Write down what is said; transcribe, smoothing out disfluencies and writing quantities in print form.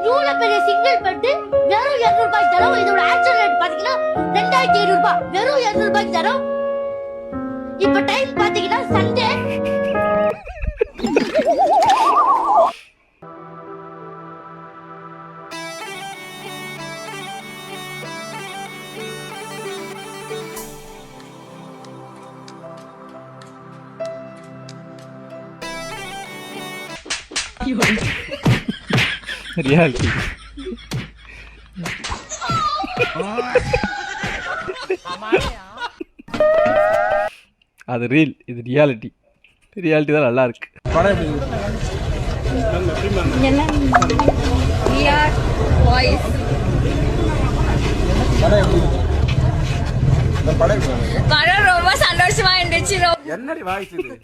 இவ்வளவு பெரிய single bed வெறும் 200 ரூபாய்க்கு தரோம். இதோட ஆக்சுவல் ரேட் பாத்தீங்கன்னா 2700 ரூபாய். வெறும் 200 ரூபாய்க்கு தரோம். இப்ப டைம் பாத்தீங்கன்னா சண்டே. ரியாலிட்டி அது ரீல், இது ரியாலிட்டி. ரியாலிட்டி தான் நல்லா இருக்கு. படம் ரொம்ப சந்தோஷமா இருந்துச்சு. என்னடி வாய்ஸ் இது?